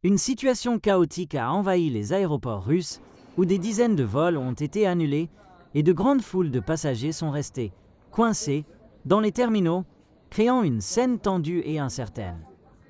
Une situation chaotique a envahi les aéroports russes, où des dizaines de vols ont été annulés et de grandes foules de passagers sont restés coincés dans les terminaux, créant une scène tendue et incertaine.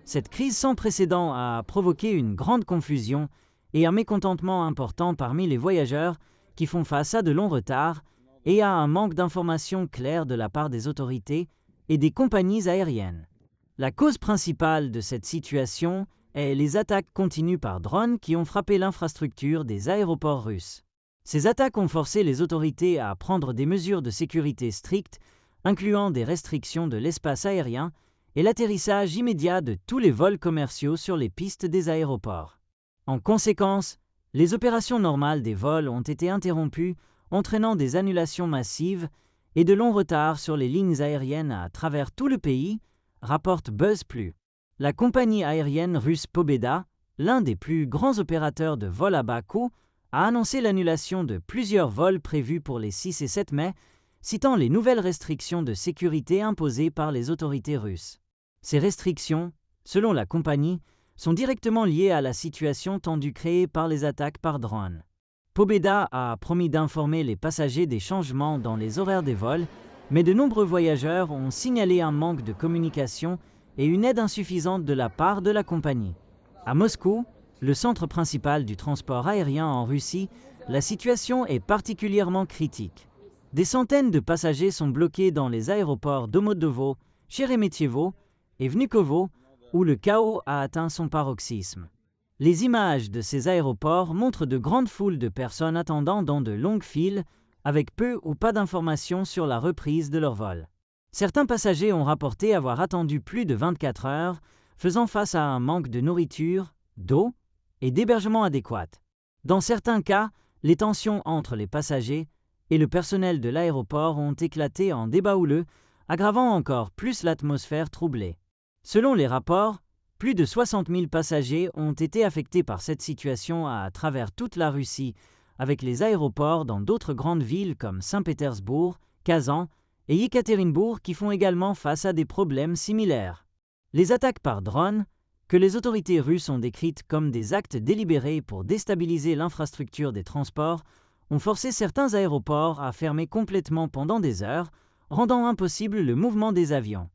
Cette crise sans précédent a provoqué une grande confusion et un mécontentement important parmi les voyageurs qui font face à de longs retards et à un manque d'informations claires de la part des autorités et des compagnies aériennes. La cause principale de cette situation est les attaques continues par drones qui ont frappé l'infrastructure des aéroports russes. Ces attaques ont forcé les autorités à prendre des mesures de sécurité strictes, incluant des restrictions de l'espace aérien et l'atterrissage immédiat de tous les vols commerciaux sur les pistes des aéroports. En conséquence, les opérations normales des vols ont été interrompues, entraînant des annulations massives et de longs retards sur les lignes aériennes à travers tout le pays, rapporte BuzzPlus. La compagnie aérienne russe Pobeda, l'un des plus grands opérateurs de vols à bas coût, a annoncé l'annulation de plusieurs vols prévus pour les 6 et 7 mai, citant les nouvelles restrictions de sécurité imposées par les autorités russes. Ces restrictions, selon la compagnie, sont directement liées à la situation tendue créée par les attaques par drone. Pobeda a promis d'informer les passagers des changements dans les horaires des vols, mais de nombreux voyageurs ont signalé un manque de communication et une aide insuffisante de la part de la compagnie. À Moscou, le centre principal du transport aérien en Russie, la situation est particulièrement critique. Des centaines de passagers sont bloqués dans les aéroports Domodedovo, Sheremetyevo et Vnukovo, où le chaos a atteint son paroxysme. Les images de ces aéroports montrent de grandes foules de personnes attendant dans de longues files, avec peu ou pas d'informations sur la reprise de leur vol. Certains passagers ont rapporté avoir attendu plus de 24 heures, faisant face à un manque de nourriture, d'eau et d'hébergement adéquat. Dans certains cas, les tensions entre les passagers et le personnel de l'aéroport ont éclaté en débat houleux, aggravant encore plus l'atmosphère troublée. Selon les rapports, plus de 60 000 passagers ont été affectés par cette situation à travers toute la Russie, avec les aéroports dans d'autres grandes villes comme Saint-Pétersbourg, Kazan et Yekaterinbourg qui font également face à des problèmes similaires. Les attaques par drone, que les autorités russes ont décrites comme des actes délibérés pour déstabiliser l'infrastructure des transports, ont forcé certains aéroports à fermer complètement pendant des heures, rendant impossible le mouvement des avions.